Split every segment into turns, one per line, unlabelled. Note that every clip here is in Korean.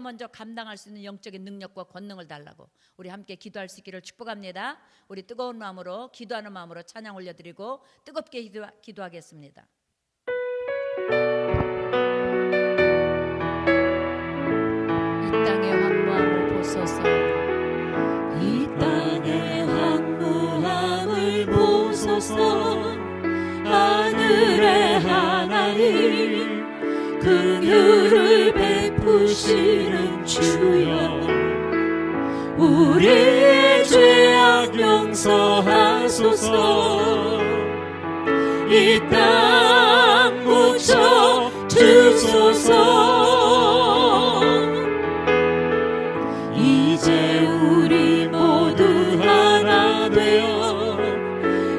먼저 감당할 수 있는 영적인 능력과 권능을 달라고 우리 함께 기도할 수 있기를 축복합니다. 우리 뜨거운 마음으로 기도하는 마음으로 찬양 올려드리고 뜨겁게 기도하겠습니다. 이 땅의 황무함을 보소서.
이 땅의 황무함을 보소서. 하늘의 하나님 긍휼을 베푸시는 주여, 우리의 죄악 용서하소서. 이 땅 고쳐 주소서. 이제 우리 모두 하나 되어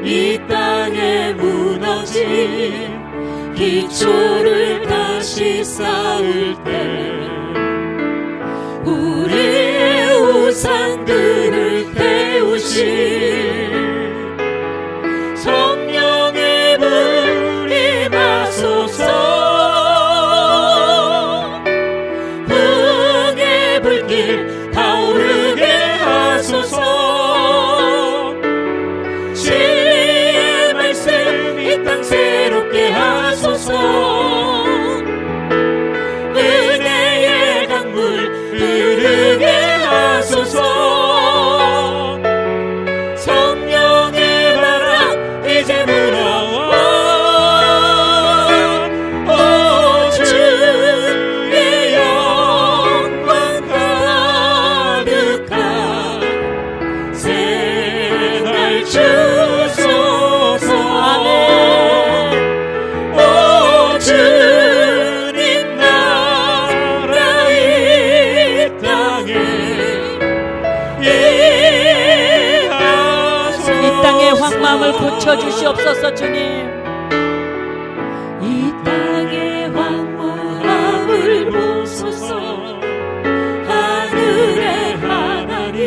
이 땅에 무너진 기초를 다시 쌓을 때 우리의 우상들을 태우실 성령의 불 임하소서. 흥의 불길 타오르게 하소서. 진리의 말씀 이 땅 새롭게 하소서. 은혜의 강물 흐르게 하소서. 성령의 바람 이제 불어와. 오 주의 영광 가득한 새날 주소서. 오 주님 나라 이 땅에 임하소서.
이 땅의 황무함을 고쳐주시옵소서. 주님,
이 땅의 황무함을 보소서. 하늘의 하나님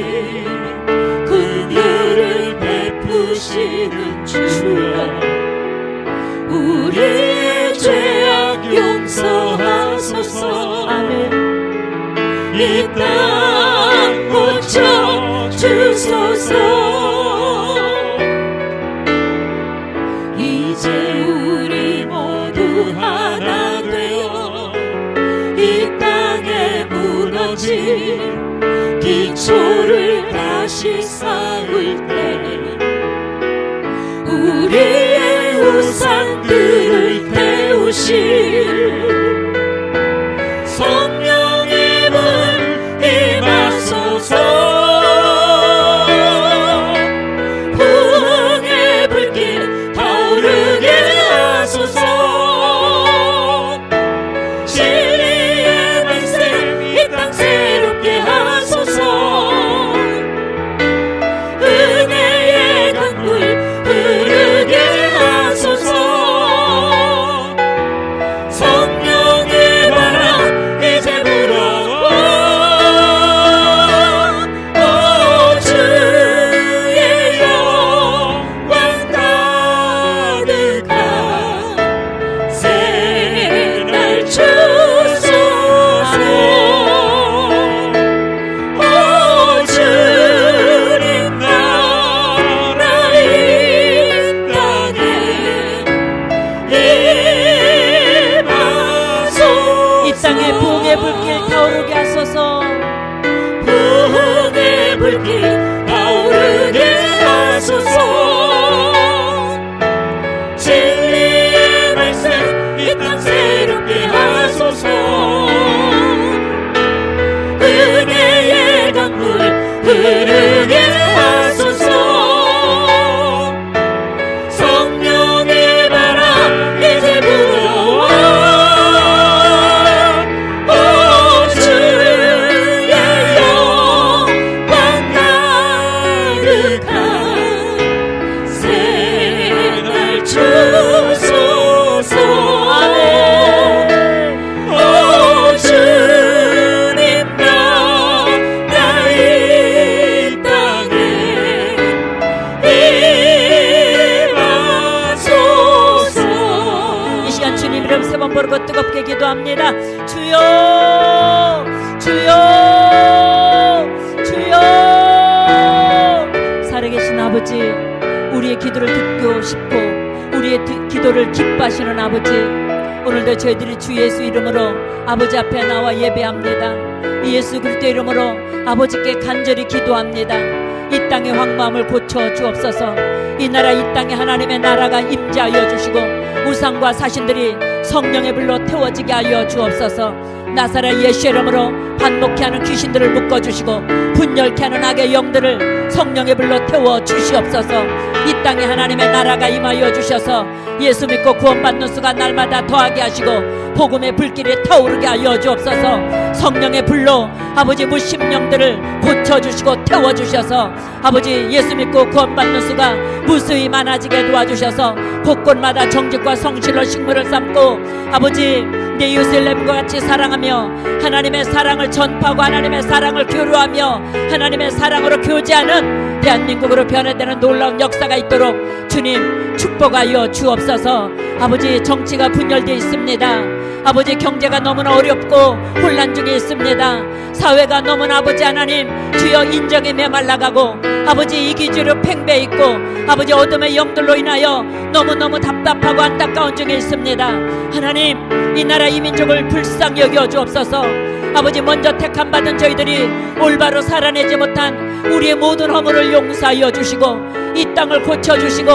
긍휼을 베푸시는 주여, 우리의 죄악 용서하소서. 아멘. 이 땅 고쳐 주소서. 이제 우리 모두 하나 되어 이 땅에 무너진 기초를 다시 쌓을 때 우리의 우상들을 태우실 성령의 불 임하소서. 흥의 불길 타오르게 하소서. 진리의 말씀 이 땅 새롭게 하소서. 은혜의 강물 흐르게 하소서. 성령의 바람 이제 불어와. 오 주의 영광 가득한 새날 주소서. 오 주님 나라 이 땅에 임하소서.
이 땅에 부흥의 불길 타오르게 하소서.
부흥의 불길 타오르게 하소서. 진리의 말씀 이 땅 새롭게 하소서. 은혜의 강물 흐르게 하소서. 성령의 바람 이제 불어와. 오 주의 영광 가득한 새날 주소서. 오 주님 나라 이 땅에 임하소서.
이 시간 주님 이름 세 번 부르고 뜨겁게 기도합니다. 주여, 주여 주여. 살아계신 아버지, 우리의 기도를 듣고 싶고 우리의 기도를 기뻐하시는 아버지, 오늘도 저희들이 주 예수 이름으로 아버지 앞에 나와 예배합니다. 예수 그리스도 이름으로 아버지께 간절히 기도합니다. 이 땅의 황무함을 고쳐 주옵소서. 이 나라 이 땅에 하나님의 나라가 임재하여 주시고 우상과 사신들이 성령의 불로 태워지게 하여 주옵소서. 나사렛 예수 이름으로 반목케 하는 귀신들을 묶어주시고 분열케 하는 악의 영들을 성령의 불로 태워 주시옵소서. 이 땅에 하나님의 나라가 임하여 주셔서 예수 믿고 구원받는 수가 날마다 더하게 하시고 복음의 불길이 타오르게 하여 주옵소서. 성령의 불로 아버지 무심령들을 고쳐주시고 태워주셔서 아버지 예수 믿고 구원받는 수가 무수히 많아지게 도와주셔서 곳곳마다 정직과 성실로 식물을 삶고 아버지 내 예루살렘과 같이 사랑하며 하나님의 사랑을 전파하고 하나님의 사랑을 교류하며 하나님의 사랑으로 교제하는 대한민국으로 변화되는 놀라운 역사가 있도록 주님 축복하여 주옵소서. 아버지 정치가 분열되어 있습니다. 아버지 경제가 너무나 어렵고 혼란 중에 있습니다. 사회가 너무나 아버지 하나님 주여 인정에 메말라가고 아버지 이기주의로 팽배해 있고 아버지 어둠의 영들로 인하여 너무너무 답답하고 안타까운 중에 있습니다. 하나님 이 나라 이 민족을 불쌍히 여겨 주옵소서. 아버지 먼저 택함 받은 저희들이 올바로 살아내지 못한 우리의 모든 허물을 용서하여 주시고 이 땅을 고쳐주시고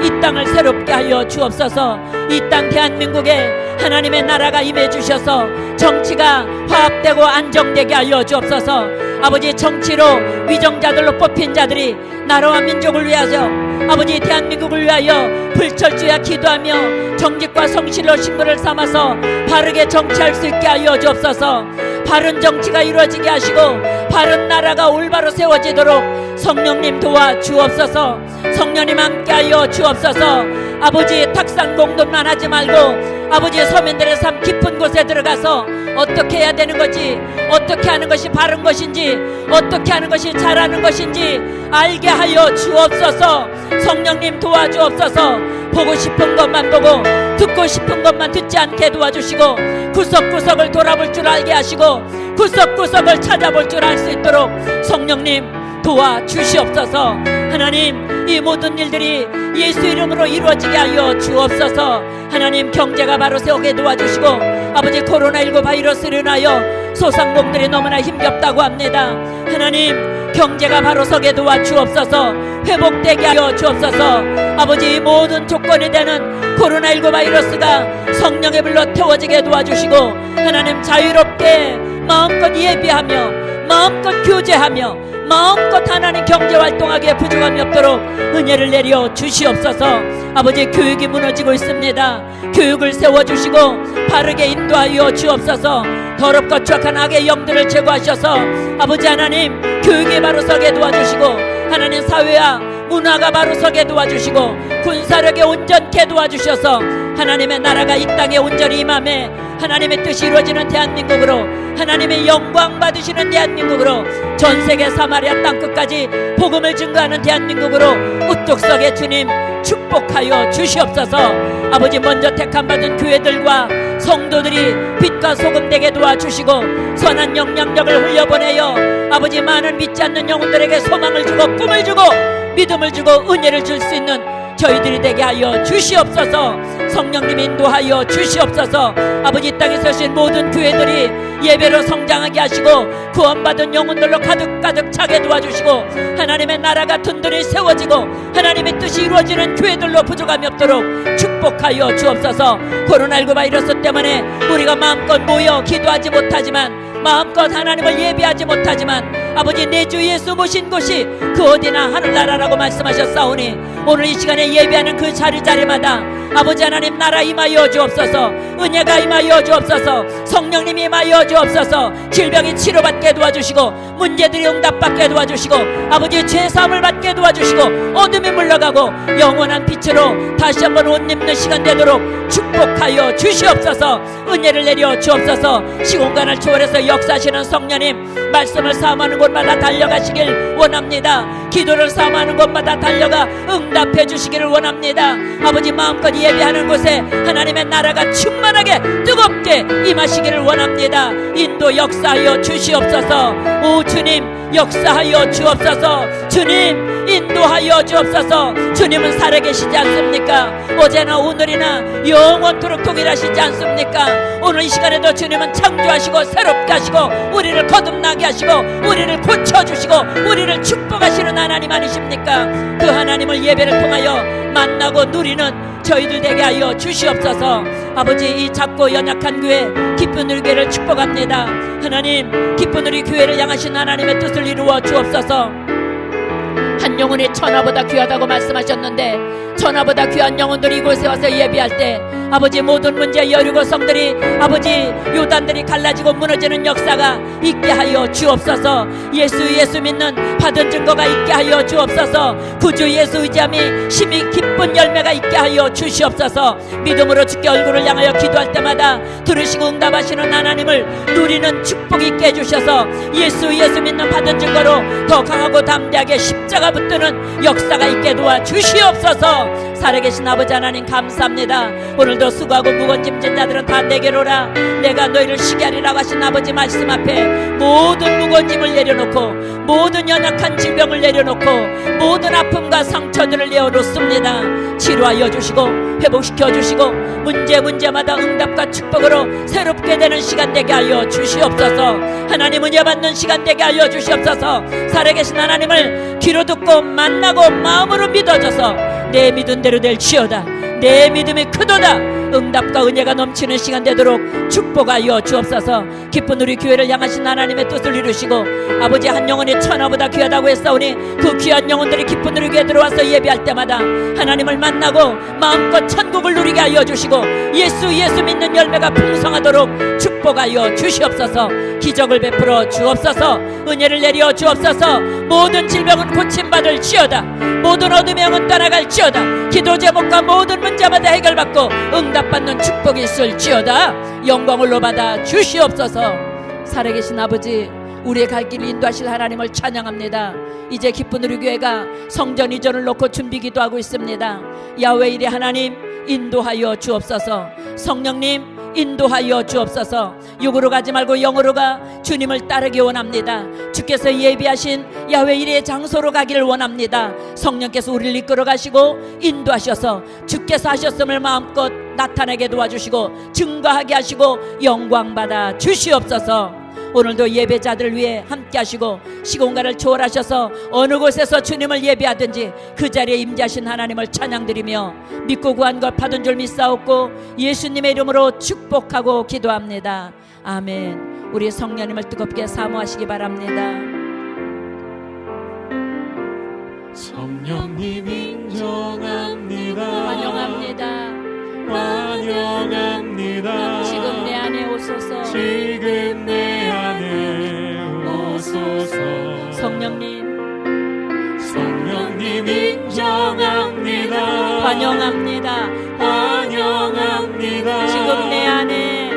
이 땅을 새롭게 하여 주옵소서. 이 땅 대한민국에 하나님의 나라가 임해 주셔서 정치가 화합되고 안정되게 하여 주옵소서. 아버지 정치로 위정자들로 뽑힌 자들이 나라와 민족을 위하여 아버지 대한민국을 위하여 불철주야 기도하며 정직과 성실로 식물을 삼아서 바르게 정치할 수 있게 하여 주옵소서. 바른 정치가 이루어지게 하시고 바른 나라가 올바로 세워지도록 성령님 도와 주옵소서. 성령님 함께하여 주옵소서. 아버지 탁상 공론만 하지 말고 아버지 서민들의 삶 깊은 곳에 들어가서 어떻게 해야 되는 건지 어떻게 하는 것이 바른 것인지 어떻게 하는 것이 잘하는 것인지 알게 하여 주옵소서. 성령님 도와주옵소서. 보고 싶은 것만 보고 듣고 싶은 것만 듣지 않게 도와주시고 구석구석을 돌아볼 줄 알게 하시고 구석구석을 찾아볼 줄 알 수 있도록 성령님 도와주시옵소서. 하나님 이 모든 일들이 예수 이름으로 이루어지게 하여 주옵소서. 하나님 경제가 바로 세우게 도와주시고 아버지 코로나19 바이러스로 인하여 소상공들이 너무나 힘겹다고 합니다. 하나님 경제가 바로 서게 도와주옵소서. 회복되게 하여 주옵소서. 아버지 모든 조건이 되는 코로나19 바이러스가 성령의 불로 태워지게 도와주시고 하나님 자유롭게 마음껏 예비하며 마음껏 교제하며 마음껏 하나님 경제활동하기에 부족함이 없도록 은혜를 내려 주시옵소서. 아버지 교육이 무너지고 있습니다. 교육을 세워주시고 바르게 인도하여 주옵소서. 더럽고 추악한 악의 영들을 제거하셔서 아버지 하나님 교육이 바로 서게 도와주시고 하나님 사회와 문화가 바로 서게 도와주시고 군사력에 온전케 도와주셔서 하나님의 나라가 이 땅에 온전히 임함에 하나님의 뜻이 이루어지는 대한민국으로 하나님의 영광 받으시는 대한민국으로 전세계 사마리아 땅끝까지 복음을 증거하는 대한민국으로 우뚝 서게 주님 축복하여 주시옵소서. 아버지 먼저 택함 받은 교회들과 성도들이 빛과 소금 되게 도와주시고 선한 영향력을 흘려보내어 아버지 많은 믿지 않는 영혼들에게 소망을 주고 꿈을 주고 믿음을 주고 은혜를 줄 수 있는 저희들이 되게 하여 주시옵소서. 성령님 인도하여 주시옵소서. 아버지 이 땅에 서신 모든 교회들이 예배로 성장하게 하시고 구원받은 영혼들로 가득가득 차게 도와주시고 하나님의 나라가 든든히 세워지고 하나님의 뜻이 이루어지는 교회들로 부족함이 없도록 축복하여 주옵소서. 코로나19 바이러스 때문에 우리가 마음껏 모여 기도하지 못하지만 마음껏 하나님을 예배하지 못하지만 아버지 내 주 예수 모신 곳이 그 어디나 하늘나라라고 말씀하셨사오니 오늘 이 시간에 예배하는 그 자리자리마다 아버지 하나님 나라 임하여 주옵소서. 은혜가 임하여 주옵소서. 성령님이 임하여 주옵소서. 질병이 치료받게 도와주시고 문제들이 응답받게 도와주시고 아버지 죄사함을 받게 도와주시고 어둠이 물러가고 영원한 빛으로 다시 한번 옷 입는 시간 되도록 축복하여 주시옵소서. 은혜를 내려 주옵소서. 시공간을 초월해서 역사하시는 성령님 말씀을 사모하는 곳마다 달려가시길 원합니다. 기도를 사모하는 곳마다 달려가 응답해 주시기를 원합니다. 아버지, 마음껏 예배하는 곳에 하나님의 나라가 충만하게 뜨겁게 임하시기를 원합니다. 인도 역사하여 주시옵소서. 오 주님, 역사하여 주옵소서. 주님, 인도하여 주옵소서. 주님은 살아계시지 않습니까? 어제나 오늘이나 영원토록 동일하시지 않습니까? 오늘 이 시간에도 주님은 창조하시고 새롭게 하시고 우리를 거듭나게 하시고 우리를 고쳐주시고 우리를 축복하시는 하나님 아니십니까? 그 하나님을 예배를 통하여 만나고 누리는 저희들 되게 하여 주시옵소서. 아버지, 이 작고 연약한 교회 기쁜 우리 교회를 축복합니다. 하나님, 기쁜 우리 교회를 향하신 하나님의 뜻을 이루어 주옵소서. 한 영혼이 천하보다 귀하다고 말씀하셨는데 천하보다 귀한 영혼들이 이곳에 와서 예배할 때 아버지, 모든 문제 여리고 성들이 아버지 요단들이 갈라지고 무너지는 역사가 있게 하여 주옵소서. 예수 믿는 받은 증거가 있게 하여 주옵소서. 구주 예수 의지함이 심히 기쁜 열매가 있게 하여 주시옵소서. 믿음으로 주께 얼굴을 향하여 기도할 때마다 들으시고 응답하시는 하나님을 누리는 축복이 있게 해주셔서 예수 믿는 받은 증거로 더 강하고 담대하게 십자가 붙드는 역사가 있게 도와 주시옵소서. 살아계신 아버지 하나님 감사합니다. 오늘도 수고하고 무거운 짐진 자들은 다 내게로라. 내가 너희를 쉬게 하리라고 하신 아버지 말씀 앞에 모든 무거운 짐을 내려놓고 모든 연약한 질병을 내려놓고 모든 아픔과 상처들을 내어놓습니다. 치료하여 주시고 회복시켜 주시고 문제마다 응답과 축복으로 새롭게 되는 시간 되게 하여 주시옵소서. 하나님 은혜 받는 시간 되게 하여 주시옵소서. 살아계신 하나님을 귀로 듣고 만나고 마음으로 믿어줘서 내 믿은 대로 될지어다. 내 믿음이 크도다. 응답과 은혜가 넘치는 시간 되도록 축복하여 주옵소서. 기쁜 우리 교회를 향하신 하나님의 뜻을 이루시고 아버지, 한 영혼이 천하보다 귀하다고 했사오니 그 귀한 영혼들이 기쁜 우리 교회에 들어와서 예배할 때마다 하나님을 만나고 마음껏 천국을 누리게 하여 주시고 예수 믿는 열매가 풍성하도록 축복하여 주시옵소서. 기적을 베풀어 주옵소서. 은혜를 내려 주옵소서. 모든 질병은 고침받을 지어다. 모든 어둠의 영은 떠나갈 지어다. 기도 제목과 모든 문제마다 해결받고 응답받는 축복이 있을지어다. 영광을 받아 주시옵소서. 살아계신 아버지, 우리의 갈 길을 인도하실 하나님을 찬양합니다. 이제 기쁜 우리 교회가 성전 이전을 놓고 준비 기도하고 있습니다. 야훼 이레 하나님, 인도하여 주옵소서. 성령님, 인도하여 주옵소서. 육으로 가지 말고 영으로 가 주님을 따르기 원합니다. 주께서 예비하신 야훼 이레의 장소로 가기를 원합니다. 성령께서 우리를 이끌어 가시고 인도하셔서 주께서 하셨음을 마음껏 나타내게 도와주시고 증거하게 하시고 영광 받아 주시옵소서. 오늘도 예배자들을 위해 함께 하시고 시공간을 초월하셔서 어느 곳에서 주님을 예배하든지 그 자리에 임재하신 하나님을 찬양드리며 믿고 구한 것 받은 줄 믿사옵고 예수님의 이름으로 축복하고 기도합니다. 아멘. 우리 성령님을 뜨겁게 사모하시기 바랍니다.
성령님 인정합니다.
환영합니다.
환영합니다.
지금 내 안에 오소서.
지금 내 안에 오소서. 성령님 인정합니다.
환영합니다.
환영합니다.
지금 내 안에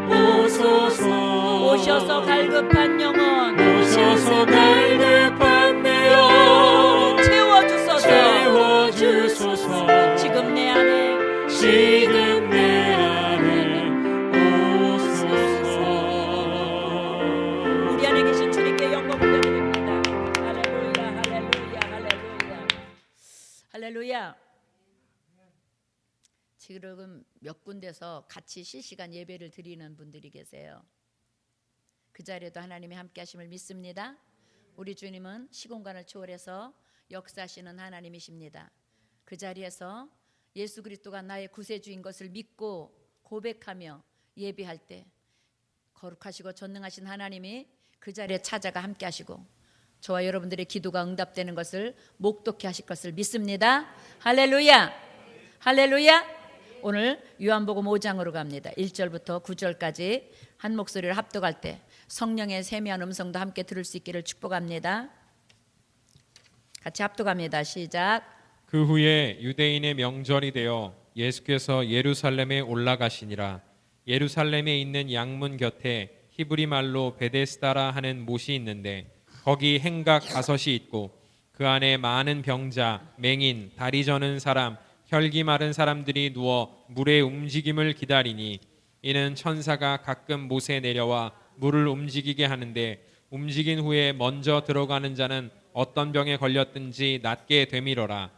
오소서.
오셔서 갈급한 영혼
오셔서 갈급한 내 영혼
채워주소서. 지금 내 안에
오소서.
우리 안에 계신 주님께 영광 올려드립니다. 할렐루야. 지금 몇 군데서 같이 실시간 예배를 드리는 분들이 계세요. 그 자리에도 하나님이 함께 하심을 믿습니다. 우리 주님은 시공간을 초월해서 역사하시는 하나님이십니다. 그 자리에서 예수 그리스도가 나의 구세주인 것을 믿고 고백하며 예배할 때 거룩하시고 전능하신 하나님이 그 자리에 찾아가 함께 하시고 저와 여러분들의 기도가 응답되는 것을 목독케 하실 것을 믿습니다. 할렐루야. 오늘 요한복음 5장으로 갑니다. 1절부터 9절까지 한 목소리를 합독할 때 성령의 세미한 음성도 함께 들을 수 있기를 축복합니다. 같이 합독합니다. 시작.
그 후에 유대인의 명절이 되어 예수께서 예루살렘에 올라가시니라. 예루살렘에 있는 양문 곁에 히브리 말로 베데스다라 하는 못이 있는데 거기 행각 5이 있고 그 안에 많은 병자, 맹인, 다리 저는 사람, 혈기 마른 사람들이 누워 물의 움직임을 기다리니 이는 천사가 가끔 못에 내려와 물을 움직이게 하는데 움직인 후에 먼저 들어가는 자는 어떤 병에 걸렸든지 낫게 되밀어라.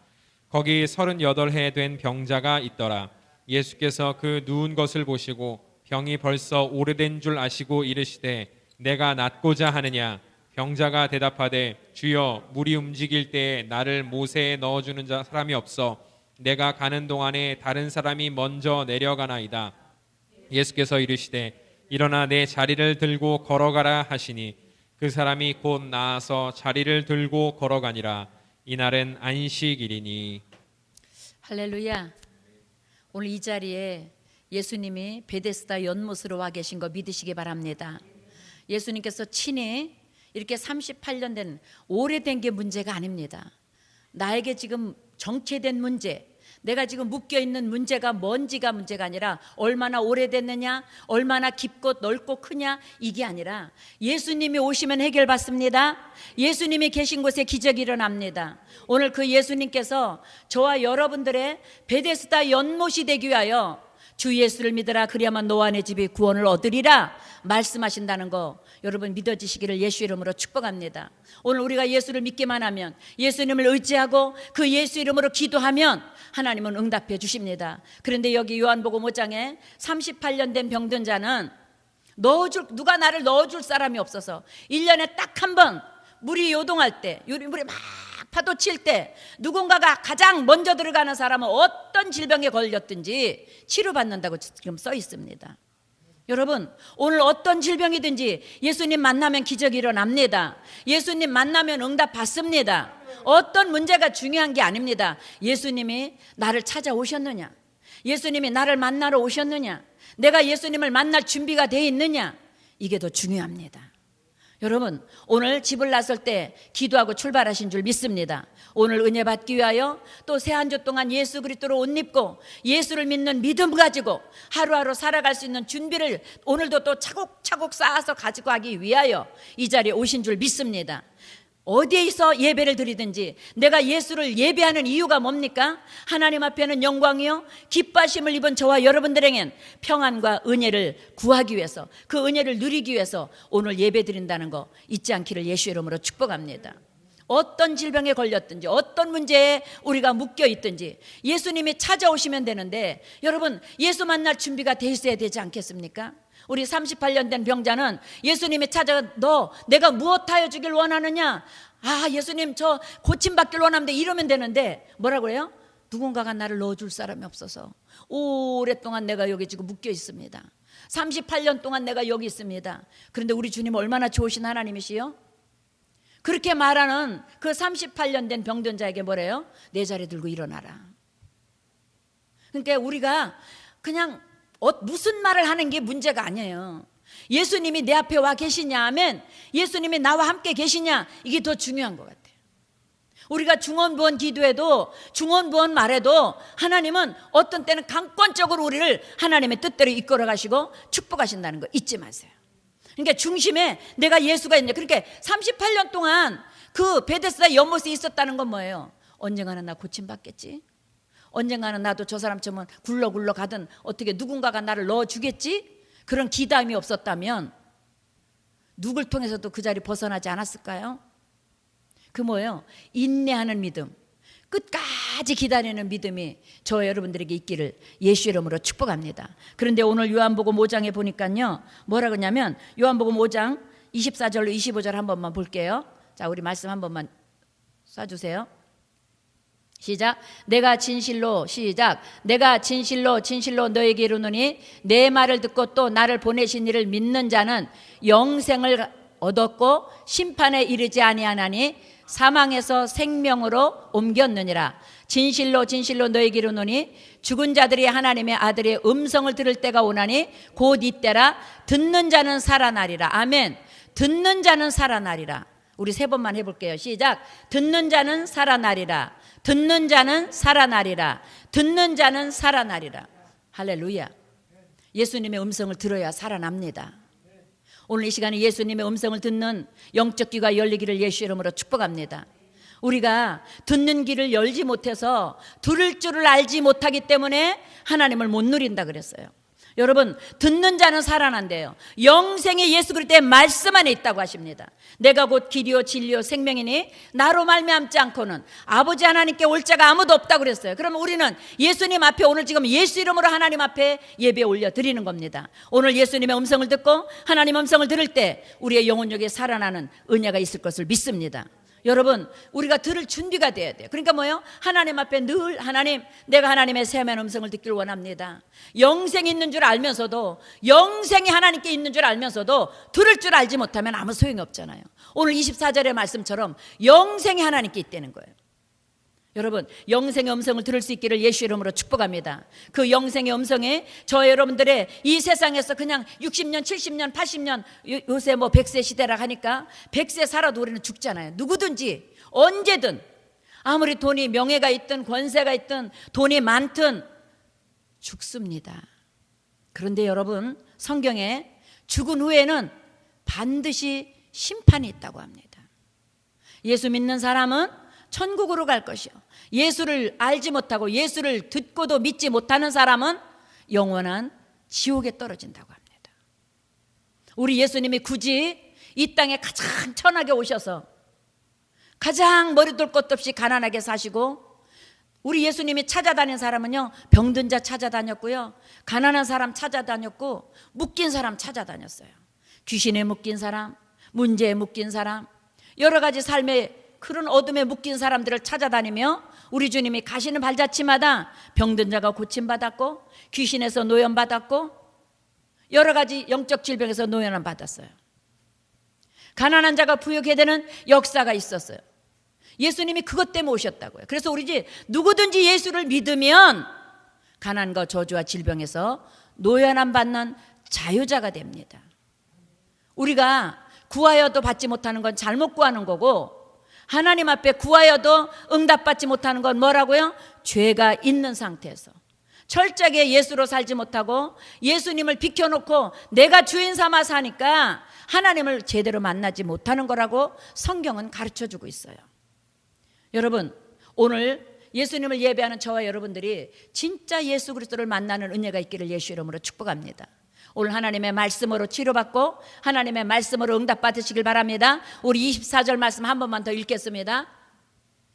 거기 38해 된 병자가 있더라. 예수께서 그 누운 것을 보시고 병이 벌써 오래된 줄 아시고 이르시되 내가 낫고자 하느냐. 병자가 대답하되 주여 물이 움직일 때에 나를 못에 넣어주는 사람이 없어 내가 가는 동안에 다른 사람이 먼저 내려가나이다. 예수께서 이르시되 일어나 내 자리를 들고 걸어가라 하시니 그 사람이 곧 나아서 자리를 들고 걸어가니라. 이날은 안식일이니.
할렐루야. 오늘 이 자리에 예수님이 베데스다 연못으로 와 계신 거 믿으시기 바랍니다. 예수님께서 친히 이렇게 38년 된 오래된 게 문제가 아닙니다. 나에게 지금 정체된 문제, 내가 지금 묶여있는 문제가 뭔지가 문제가 아니라 얼마나 오래됐느냐, 얼마나 깊고 넓고 크냐, 이게 아니라 예수님이 오시면 해결받습니다. 예수님이 계신 곳에 기적이 일어납니다. 오늘 그 예수님께서 저와 여러분들의 베데스다 연못이 되기 위하여 주 예수를 믿으라 그리야만 너와 내 집이 구원을 얻으리라 말씀하신다는 거 여러분 믿어지시기를 예수 이름으로 축복합니다. 오늘 우리가 예수를 믿기만 하면, 예수님을 의지하고 그 예수 이름으로 기도하면 하나님은 응답해 주십니다. 그런데 여기 요한복음 5장에 38년 된 병든 자는 누가 나를 넣어줄 사람이 없어서 1년에 딱 한 번 물이 요동할 때, 물이 막 파도 칠 때 누군가가 가장 먼저 들어가는 사람은 어떤 질병에 걸렸든지 치료받는다고 지금 써 있습니다. 여러분, 오늘 어떤 질병이든지 예수님 만나면 기적이 일어납니다. 예수님 만나면 응답 받습니다. 어떤 문제가 중요한 게 아닙니다. 예수님이 나를 찾아오셨느냐, 예수님이 나를 만나러 오셨느냐, 내가 예수님을 만날 준비가 돼 있느냐, 이게 더 중요합니다. 여러분, 오늘 집을 나설 때 기도하고 출발하신 줄 믿습니다. 오늘 은혜 받기 위하여 또 새 한 주 동안 예수 그리스도로 옷 입고 예수를 믿는 믿음 가지고 하루하루 살아갈 수 있는 준비를 오늘도 또 차곡차곡 쌓아서 가지고 가기 위하여 이 자리에 오신 줄 믿습니다. 어디에서 예배를 드리든지 내가 예수를 예배하는 이유가 뭡니까? 하나님 앞에는 영광이요 기뻐하심을 입은 저와 여러분들에겐 평안과 은혜를 구하기 위해서, 그 은혜를 누리기 위해서 오늘 예배 드린다는 거 잊지 않기를 예수 이름으로 축복합니다. 어떤 질병에 걸렸든지 어떤 문제에 우리가 묶여 있든지 예수님이 찾아오시면 되는데, 여러분 예수 만날 준비가 돼 있어야 되지 않겠습니까? 우리 38년 된 병자는 예수님이 찾아, 너 내가 무엇하여 주길 원하느냐? 아, 예수님 저 고침받길 원합니다, 이러면 되는데 뭐라고 해요? 누군가가 나를 넣어줄 사람이 없어서 오랫동안 내가 여기 지금 묶여 있습니다. 38년 동안 내가 여기 있습니다. 그런데 우리 주님 얼마나 좋으신 하나님이시요? 그렇게 말하는 그 38년 된 병든 자에게 뭐래요? 내 자리 들고 일어나라. 그러니까 우리가 그냥 무슨 말을 하는 게 문제가 아니에요. 예수님이 내 앞에 와 계시냐 하면, 예수님이 나와 함께 계시냐, 이게 더 중요한 것 같아요. 우리가 중언부언 기도해도, 중언부언 말해도 하나님은 어떤 때는 강권적으로 우리를 하나님의 뜻대로 이끌어 가시고 축복하신다는 거 잊지 마세요. 그러니까 중심에 내가 예수가 있냐. 그러니까 38년 동안 그 베데스다 연못에 있었다는 건 뭐예요? 언젠가는 나 고침받겠지, 언젠가는 나도 저 사람처럼 굴러 가든 어떻게 누군가가 나를 넣어주겠지, 그런 기대감이 없었다면 누굴 통해서도 그 자리 벗어나지 않았을까요? 그 뭐예요? 인내하는 믿음, 끝까지 기다리는 믿음이 저 여러분들에게 있기를 예수 이름으로 축복합니다. 그런데 오늘 요한복음 5장에 보니까요 뭐라 그러냐면, 요한복음 5장 24절로 25절 한 번만 볼게요. 자, 우리 말씀 한 번만 쏴주세요. 시작. 내가 진실로, 시작. 내가 진실로 너에게 이르노니 내 말을 듣고 또 나를 보내신 이를 믿는 자는 영생을 얻었고 심판에 이르지 아니하나니 사망에서 생명으로 옮겼느니라. 진실로 너에게 이르노니 죽은 자들이 하나님의 아들의 음성을 들을 때가 오나니 곧 이때라. 듣는 자는 살아나리라. 아멘. 듣는 자는 살아나리라. 우리 세 번만 해볼게요. 시작. 듣는 자는 살아나리라. 듣는 자는 살아나리라. 듣는 자는 살아나리라. 할렐루야. 예수님의 음성을 들어야 살아납니다. 오늘 이 시간에 예수님의 음성을 듣는 영적 귀가 열리기를 예수 이름으로 축복합니다. 우리가 듣는 귀를 열지 못해서 들을 줄을 알지 못하기 때문에 하나님을 못 누린다 그랬어요. 여러분, 듣는 자는 살아난대요. 영생이 예수 그리스도의 말씀 안에 있다고 하십니다. 내가 곧 길이요 진리요 생명이니 나로 말미암지 않고는 아버지 하나님께 올 자가 아무도 없다고 그랬어요. 그러면 우리는 예수님 앞에 오늘 지금 예수 이름으로 하나님 앞에 예배 올려드리는 겁니다. 오늘 예수님의 음성을 듣고 하나님 음성을 들을 때 우리의 영혼력에 살아나는 은혜가 있을 것을 믿습니다. 여러분, 우리가 들을 준비가 돼야 돼요. 그러니까 뭐예요? 하나님 앞에 늘 하나님, 내가 하나님의 세미한 음성을 듣길 원합니다. 영생이 있는 줄 알면서도, 영생이 하나님께 있는 줄 알면서도 들을 줄 알지 못하면 아무 소용이 없잖아요. 오늘 24절의 말씀처럼 영생이 하나님께 있다는 거예요. 여러분, 영생의 음성을 들을 수 있기를 예수 이름으로 축복합니다. 그 영생의 음성에 저 여러분들의 이 세상에서 그냥 60년, 70년, 80년, 요새 뭐 100세 시대라 하니까 100세 살아도 우리는 죽잖아요. 누구든지 언제든 아무리 돈이 명예가 있든 권세가 있든 돈이 많든 죽습니다. 그런데 여러분, 성경에 죽은 후에는 반드시 심판이 있다고 합니다. 예수 믿는 사람은 천국으로 갈 것이요, 예수를 알지 못하고 예수를 듣고도 믿지 못하는 사람은 영원한 지옥에 떨어진다고 합니다. 우리 예수님이 굳이 이 땅에 가장 천하게 오셔서 가장 머리둘 것도 없이 가난하게 사시고, 우리 예수님이 찾아다닌 사람은요, 병든 자 찾아다녔고요, 가난한 사람 찾아다녔고, 묶인 사람 찾아다녔어요. 귀신에 묶인 사람, 문제에 묶인 사람, 여러 가지 삶의 그런 어둠에 묶인 사람들을 찾아다니며 우리 주님이 가시는 발자취마다 병든 자가 고침받았고, 귀신에서 노연받았고, 여러 가지 영적 질병에서 노연을 받았어요. 가난한 자가 부유하게 되는 역사가 있었어요. 예수님이 그것 때문에 오셨다고요. 그래서 우리 누구든지 예수를 믿으면 가난과 저주와 질병에서 노연함 받는 자유자가 됩니다. 우리가 구하여도 받지 못하는 건 잘못 구하는 거고, 하나님 앞에 구하여도 응답받지 못하는 건 뭐라고요? 죄가 있는 상태에서 철저하게 예수로 살지 못하고 예수님을 비켜놓고 내가 주인 삼아 사니까 하나님을 제대로 만나지 못하는 거라고 성경은 가르쳐주고 있어요. 여러분, 오늘 예수님을 예배하는 저와 여러분들이 진짜 예수 그리스도를 만나는 은혜가 있기를 예수 이름으로 축복합니다. 오늘 하나님의 말씀으로 치료받고 하나님의 말씀으로 응답받으시길 바랍니다. 우리 24절 말씀 한 번만 더 읽겠습니다.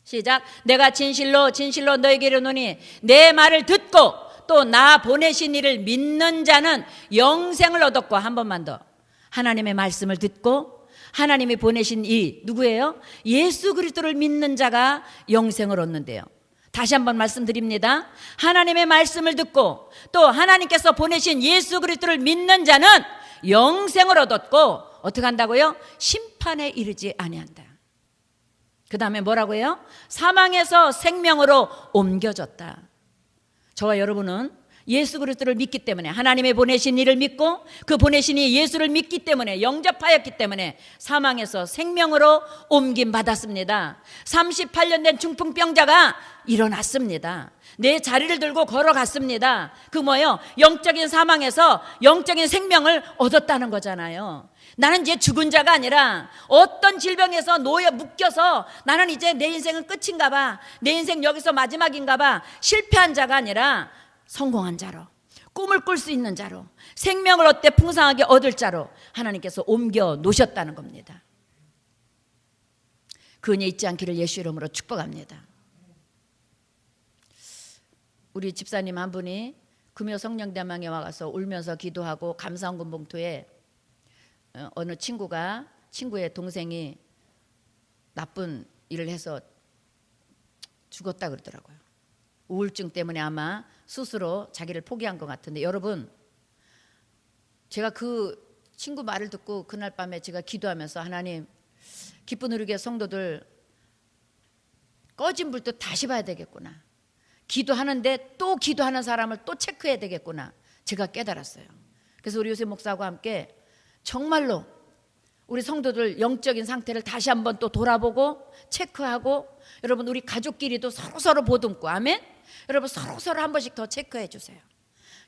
시작. 내가 진실로 진실로 너에게 이르노니 내 말을 듣고 또 나 보내신 이를 믿는 자는 영생을 얻었고, 한 번만 더. 하나님의 말씀을 듣고 하나님이 보내신 이 누구예요? 예수 그리스도를 믿는 자가 영생을 얻는데요. 다시 한번 말씀드립니다. 하나님의 말씀을 듣고 또 하나님께서 보내신 예수 그리스도를 믿는 자는 영생을 얻었고, 어떻게 한다고요? 심판에 이르지 아니한다. 그 다음에 뭐라고요? 사망에서 생명으로 옮겨졌다. 저와 여러분은 예수 그리스도를 믿기 때문에, 하나님의 보내신 이를 믿고 그 보내신 이 예수를 믿기 때문에, 영접하였기 때문에 사망에서 생명으로 옮김 받았습니다. 38년 된 중풍병자가 일어났습니다. 내 자리를 들고 걸어갔습니다. 그 뭐예요? 영적인 사망에서 영적인 생명을 얻었다는 거잖아요. 나는 이제 죽은 자가 아니라 어떤 질병에서 놓여 묶여서 나는 이제 내 인생은 끝인가 봐, 내 인생 여기서 마지막인가 봐, 실패한 자가 아니라 성공한 자로, 꿈을 꿀 수 있는 자로, 생명을 얻되 풍성하게 얻을 자로 하나님께서 옮겨 놓으셨다는 겁니다. 그 은혜 잊지 않기를 예수 이름으로 축복합니다. 우리 집사님 한 분이 금요 성령대망에 와서 울면서 기도하고 감사헌금 봉투에 어느 친구의 동생이 나쁜 일을 해서 죽었다 그러더라고요. 우울증 때문에 아마 스스로 자기를 포기한 것 같은데, 여러분, 제가 그 친구 말을 듣고 그날 밤에 제가 기도하면서, 하나님, 기쁜 우리교회 성도들 꺼진 불도 다시 봐야 되겠구나, 기도하는데 또 기도하는 사람을 또 체크해야 되겠구나, 제가 깨달았어요. 그래서 우리 요셉 목사와 함께 정말로 우리 성도들 영적인 상태를 다시 한번 또 돌아보고 체크하고, 여러분, 우리 가족끼리도 서로서로 보듬고, 아멘? 여러분, 서로서로 한 번씩 더 체크해 주세요.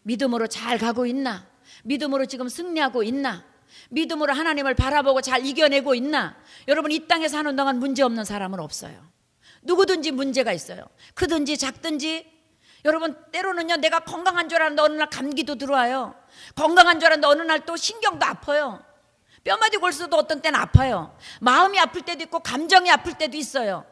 믿음으로 잘 가고 있나? 믿음으로 지금 승리하고 있나? 믿음으로 하나님을 바라보고 잘 이겨내고 있나? 여러분, 이 땅에 사는 동안 문제 없는 사람은 없어요. 누구든지 문제가 있어요. 크든지 작든지. 여러분, 때로는요, 내가 건강한 줄 알았는데 어느 날 감기도 들어와요. 건강한 줄 알았는데 어느 날 또 신경도 아파요. 뼈마디 골수도 어떤 때는 아파요. 마음이 아플 때도 있고 감정이 아플 때도 있어요.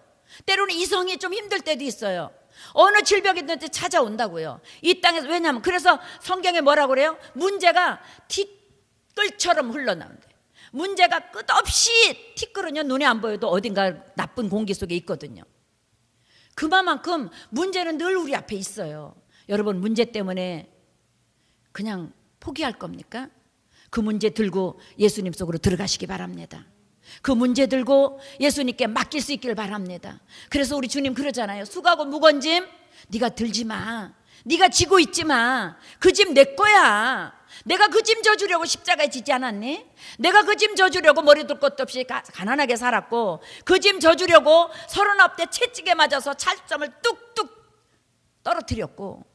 때로는 이성이 좀 힘들 때도 있어요. 어느 질병이든지 찾아온다고요. 이 땅에서. 왜냐하면 그래서 성경에 뭐라고 그래요? 문제가 티끌처럼 흘러나온대. 문제가 끝없이, 티끌은요 눈에 안 보여도 어딘가 나쁜 공기 속에 있거든요. 그만큼 문제는 늘 우리 앞에 있어요. 여러분, 문제 때문에 그냥 포기할 겁니까? 그 문제 들고 예수님 속으로 들어가시기 바랍니다. 그 문제 들고 예수님께 맡길 수 있기를 바랍니다. 그래서 우리 주님 그러잖아요. 수고하고 무거운 짐 네가 들지 마. 네가 지고 있지 마. 그 짐 내 거야. 내가 그 짐 져주려고 십자가에 지지 않았니? 내가 그 짐 져주려고 머리 둘 것도 없이 가난하게 살았고, 그 짐 져주려고 39대 채찍에 맞아서 찰점을 뚝뚝 떨어뜨렸고,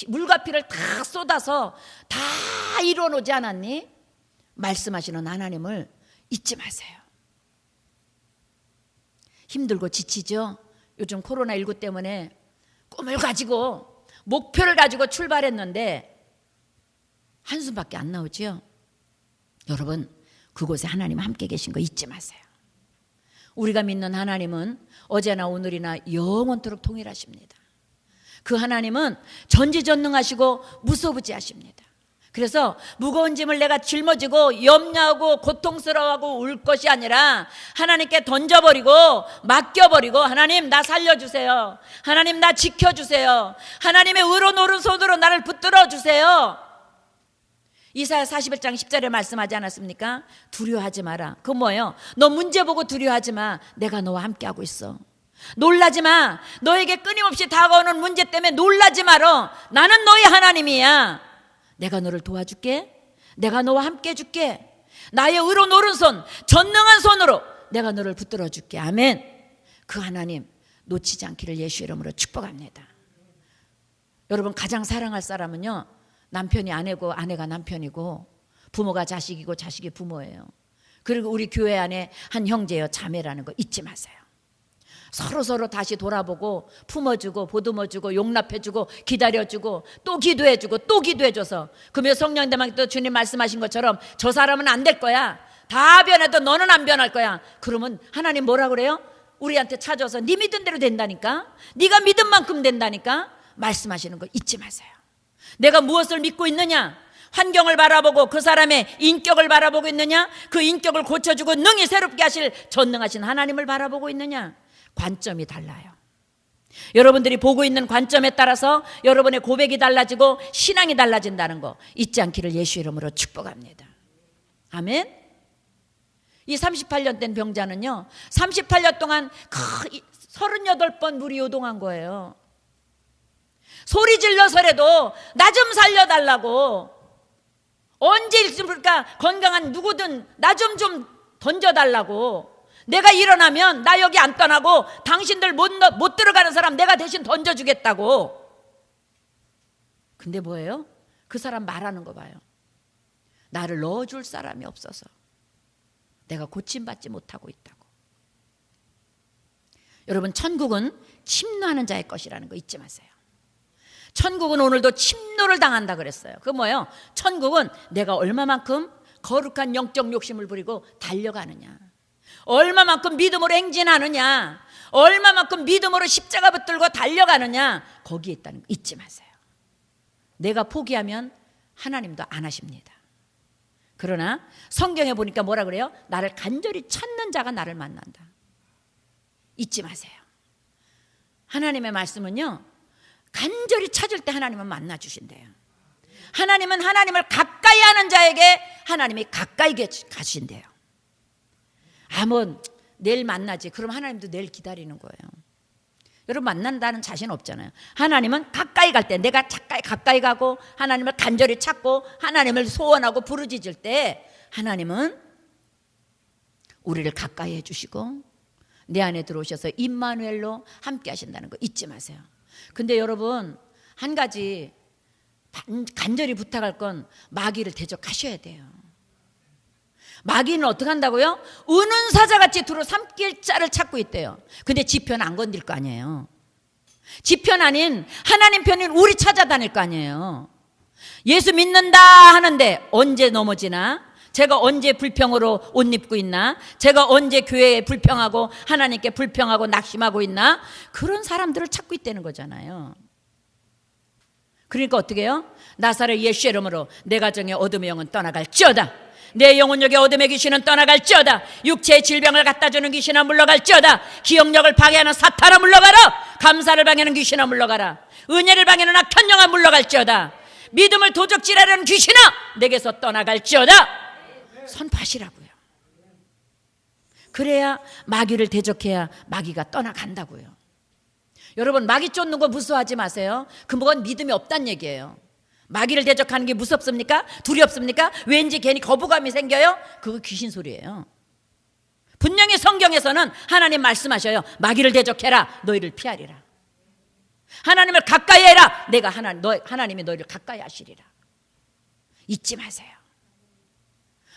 물과 피를 다 쏟아서 다 이뤄놓지 않았니? 말씀하시는 하나님을 잊지 마세요. 힘들고 지치죠? 요즘 코로나19 때문에 꿈을 가지고 목표를 가지고 출발했는데 한숨밖에 안 나오죠? 여러분, 그곳에 하나님 함께 계신 거 잊지 마세요. 우리가 믿는 하나님은 어제나 오늘이나 영원토록 동일하십니다. 그 하나님은 전지전능하시고 무소부지하십니다. 그래서 무거운 짐을 내가 짊어지고 염려하고 고통스러워하고 울 것이 아니라 하나님께 던져버리고 맡겨버리고, 하나님 나 살려주세요. 하나님 나 지켜주세요. 하나님의 의로운 오른손으로 나를 붙들어 주세요. 이사야 41장 10절에 말씀하지 않았습니까? 두려워하지 마라. 그건 뭐예요? 너 문제 보고 두려워하지 마. 내가 너와 함께하고 있어. 놀라지 마. 너에게 끊임없이 다가오는 문제 때문에 놀라지 마라. 나는 너의 하나님이야. 내가 너를 도와줄게. 내가 너와 함께 해줄게. 나의 의로운 오른손, 전능한 손으로 내가 너를 붙들어 줄게. 아멘. 그 하나님 놓치지 않기를 예수 이름으로 축복합니다. 여러분, 가장 사랑할 사람은요, 남편이 아내고 아내가 남편이고 부모가 자식이고 자식이 부모예요. 그리고 우리 교회 안에 한 형제요 자매라는 거 잊지 마세요. 서로 다시 돌아보고 품어주고 보듬어주고 용납해주고 기다려주고 또 기도해주고 또 기도해줘서, 그러면 성령님한테 또 주님 말씀하신 것처럼 저 사람은 안 될 거야. 다 변해도 너는 안 변할 거야. 그러면 하나님 뭐라 그래요? 우리한테 찾아서 네 믿은 대로 된다니까. 네가 믿은 만큼 된다니까. 말씀하시는 거 잊지 마세요. 내가 무엇을 믿고 있느냐? 환경을 바라보고 그 사람의 인격을 바라보고 있느냐? 그 인격을 고쳐주고 능히 새롭게 하실 전능하신 하나님을 바라보고 있느냐? 관점이 달라요. 여러분들이 보고 있는 관점에 따라서 여러분의 고백이 달라지고 신앙이 달라진다는 거 잊지 않기를 예수 이름으로 축복합니다. 아멘. 이 38년 된 병자는요 38년 동안 38번 물이 요동한 거예요. 소리 질러서라도 나 좀 살려달라고, 언제 있습니까? 건강한 누구든 나 좀 던져달라고. 내가 일어나면 나 여기 안 떠나고 당신들 못 들어가는 사람 내가 대신 던져주겠다고. 근데 뭐예요? 그 사람 말하는 거 봐요. 나를 넣어줄 사람이 없어서 내가 고침받지 못하고 있다고. 여러분, 천국은 침노하는 자의 것이라는 거 잊지 마세요. 천국은 오늘도 침노를 당한다 그랬어요. 그거 뭐예요? 천국은 내가 얼마만큼 거룩한 영적 욕심을 부리고 달려가느냐, 얼마만큼 믿음으로 행진하느냐, 얼마만큼 믿음으로 십자가 붙들고 달려가느냐, 거기에 있다는 거 잊지 마세요. 내가 포기하면 하나님도 안 하십니다. 그러나 성경에 보니까 뭐라 그래요? 나를 간절히 찾는 자가 나를 만난다. 잊지 마세요. 하나님의 말씀은요, 간절히 찾을 때 하나님은 만나주신대요. 하나님은 하나님을 가까이 하는 자에게 하나님이 가까이 가신대요. 내일 만나지. 그럼 하나님도 내일 기다리는 거예요. 여러분, 만난다는 자신 없잖아요. 하나님은 가까이 갈 때, 내가 가까이 가고 하나님을 간절히 찾고 하나님을 소원하고 부르짖을 때 하나님은 우리를 가까이 해주시고 내 안에 들어오셔서 임마누엘로 함께 하신다는 거 잊지 마세요. 근데 여러분, 한 가지 간절히 부탁할 건 마귀를 대적하셔야 돼요. 마귀는 어떻게 한다고요? 우는 사자같이 두루 삼킬 자를 찾고 있대요. 근데 지 편 안 건들 거 아니에요. 지 편 아닌 하나님 편인 우리 찾아다닐 거 아니에요. 예수 믿는다 하는데 언제 넘어지나? 제가 언제 불평으로 옷 입고 있나? 제가 언제 교회에 불평하고 하나님께 불평하고 낙심하고 있나? 그런 사람들을 찾고 있다는 거잖아요. 그러니까 어떻게 해요? 나사렛 예수의 이름으로 내 가정의 어둠의 영은 떠나갈지어다. 내 영혼력의 어둠의 귀신은 떠나갈지어다. 육체의 질병을 갖다주는 귀신아 물러갈지어다. 기억력을 방해하는 사탄아 물러가라. 감사를 방해하는 귀신아 물러가라. 은혜를 방해하는 악한 영아 물러갈지어다. 믿음을 도적질하려는 귀신아 내게서 떠나갈지어다. 선포하시라고요. 그래야 마귀를 대적해야 마귀가 떠나간다고요. 여러분, 마귀 쫓는 거 무서워하지 마세요. 그건 믿음이 없다는 얘기예요. 마귀를 대적하는 게 무섭습니까? 두렵습니까? 왠지 괜히 거부감이 생겨요? 그거 귀신 소리예요. 분명히 성경에서는 하나님 말씀하셔요. 마귀를 대적해라. 너희를 피하리라. 하나님을 가까이 해라. 내가 하나님이 너희를 가까이 하시리라. 잊지 마세요.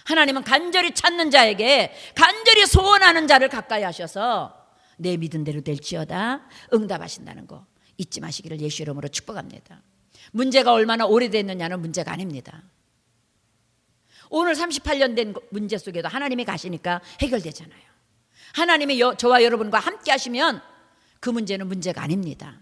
하나님은 간절히 찾는 자에게, 간절히 소원하는 자를 가까이 하셔서 내 믿은 대로 될지어다 응답하신다는 거 잊지 마시기를 예수 이름으로 축복합니다. 문제가 얼마나 오래됐느냐는 문제가 아닙니다. 오늘 38년 된 문제 속에도 하나님이 가시니까 해결되잖아요. 하나님이 저와 여러분과 함께 하시면 그 문제는 문제가 아닙니다.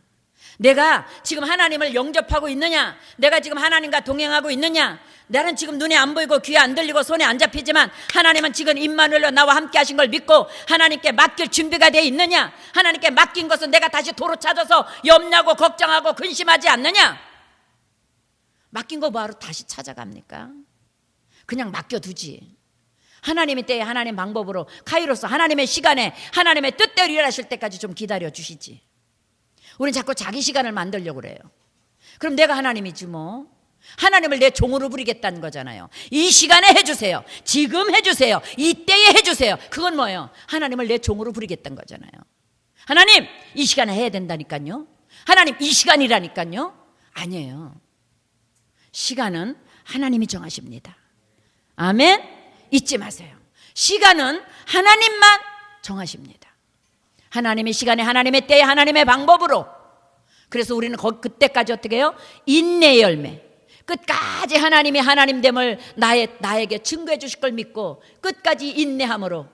내가 지금 하나님을 영접하고 있느냐, 내가 지금 하나님과 동행하고 있느냐, 나는 지금 눈에 안 보이고 귀에 안 들리고 손에 안 잡히지만 하나님은 지금 임마누엘로 나와 함께 하신 걸 믿고 하나님께 맡길 준비가 되어 있느냐, 하나님께 맡긴 것은 내가 다시 도로 찾아서 염려하고 걱정하고 근심하지 않느냐. 맡긴 거 바로 다시 찾아갑니까? 그냥 맡겨두지. 하나님의 때에 하나님 방법으로 카이로스 하나님의 시간에 하나님의 뜻대로 일하실 때까지 좀 기다려 주시지. 우리는 자꾸 자기 시간을 만들려고 그래요. 그럼 내가 하나님이지 뭐. 하나님을 내 종으로 부리겠다는 거잖아요. 이 시간에 해주세요. 지금 해주세요. 이때에 해주세요. 그건 뭐예요? 하나님을 내 종으로 부리겠다는 거잖아요. 하나님 이 시간에 해야 된다니까요. 하나님 이 시간이라니까요. 아니에요. 시간은 하나님이 정하십니다. 아멘. 잊지 마세요. 시간은 하나님만 정하십니다. 하나님의 시간에 하나님의 때에 하나님의 방법으로. 그래서 우리는 그때까지 어떻게 해요? 인내의 열매, 끝까지 하나님이 하나님됨을 나에게 증거해 주실 걸 믿고 끝까지 인내함으로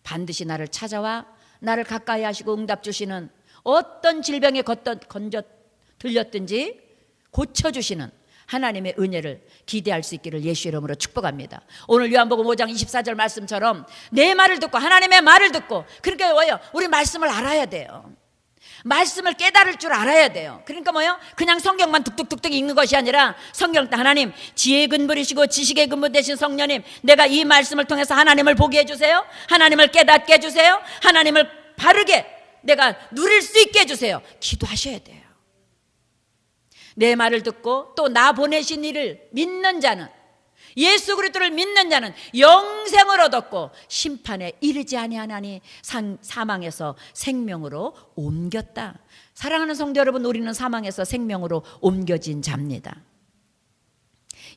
반드시 나를 찾아와 나를 가까이 하시고 응답 주시는, 어떤 질병에 들렸든지 고쳐주시는 하나님의 은혜를 기대할 수 있기를 예수 이름으로 축복합니다. 오늘 요한복음 5장 24절 말씀처럼 내 말을 듣고 하나님의 말을 듣고, 그러니까 뭐예요? 우리 말씀을 알아야 돼요. 말씀을 깨달을 줄 알아야 돼요. 그러니까 뭐예요? 그냥 성경만 뚝뚝뚝뚝 읽는 것이 아니라 성경 때 하나님 지혜의 근본이시고 지식의 근본 되신 성령님, 내가 이 말씀을 통해서 하나님을 보게 해주세요. 하나님을 깨닫게 해주세요. 하나님을 바르게 내가 누릴 수 있게 해주세요. 기도하셔야 돼요. 내 말을 듣고 또 나 보내신 이를 믿는 자는, 예수 그리스도를 믿는 자는 영생을 얻었고 심판에 이르지 아니하나니 사망에서 생명으로 옮겼다. 사랑하는 성도 여러분, 우리는 사망에서 생명으로 옮겨진 자입니다.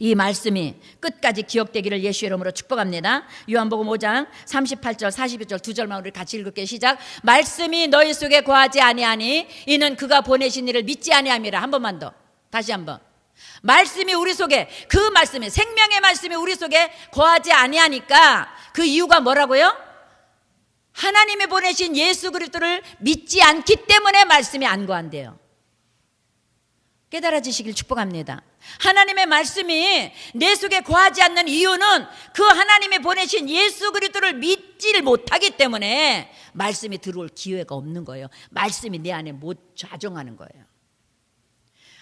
이 말씀이 끝까지 기억되기를 예수 이름으로 축복합니다. 요한복음 5장 38절 42절 두 절만 우리 같이 읽을게요. 시작. 말씀이 너희 속에 거하지 아니하니 이는 그가 보내신 이를 믿지 아니함이라. 한 번만 더, 다시 한번. 말씀이 우리 속에, 그 말씀이, 생명의 말씀이 우리 속에 거하지 아니하니까 그 이유가 뭐라고요? 하나님이 보내신 예수 그리스도를 믿지 않기 때문에 말씀이 안 거한대요. 깨달아지시길 축복합니다. 하나님의 말씀이 내 속에 거하지 않는 이유는 그 하나님이 보내신 예수 그리스도를 믿지를 못하기 때문에 말씀이 들어올 기회가 없는 거예요. 말씀이 내 안에 못 좌정하는 거예요.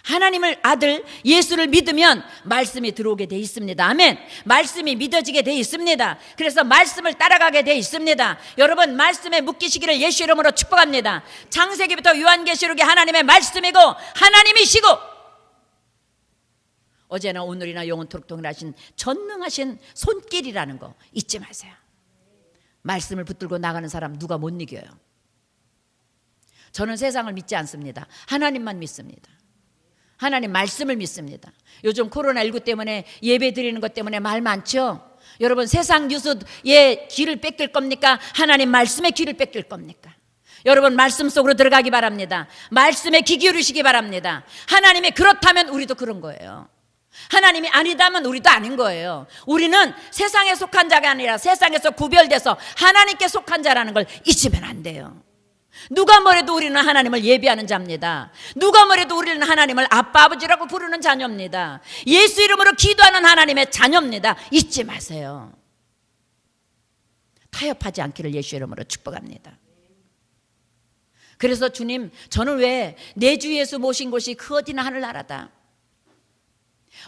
하나님을 아들 예수를 믿으면 말씀이 들어오게 돼 있습니다. 아멘. 말씀이 믿어지게 돼 있습니다. 그래서 말씀을 따라가게 돼 있습니다. 여러분, 말씀에 묶이시기를 예수 이름으로 축복합니다. 창세기부터 요한계시록이 하나님의 말씀이고 하나님이시고 어제나 오늘이나 영원토록 동일하신 전능하신 손길이라는 거 잊지 마세요. 말씀을 붙들고 나가는 사람 누가 못 이겨요. 저는 세상을 믿지 않습니다. 하나님만 믿습니다. 하나님 말씀을 믿습니다. 요즘 코로나19 때문에 예배 드리는 것 때문에 말 많죠? 여러분, 세상 뉴스에 귀를 뺏길 겁니까? 하나님 말씀에 귀를 뺏길 겁니까? 여러분, 말씀 속으로 들어가기 바랍니다. 말씀에 귀 기울이시기 바랍니다. 하나님이 그렇다면 우리도 그런 거예요. 하나님이 아니다면 우리도 아닌 거예요. 우리는 세상에 속한 자가 아니라 세상에서 구별돼서 하나님께 속한 자라는 걸 잊으면 안 돼요. 누가 뭐래도 우리는 하나님을 예배하는 자입니다. 누가 뭐래도 우리는 하나님을 아빠 아버지라고 부르는 자녀입니다. 예수 이름으로 기도하는 하나님의 자녀입니다. 잊지 마세요. 타협하지 않기를 예수 이름으로 축복합니다. 그래서 주님, 저는 왜 내 주 예수 모신 곳이 그 어디나 하늘나라다.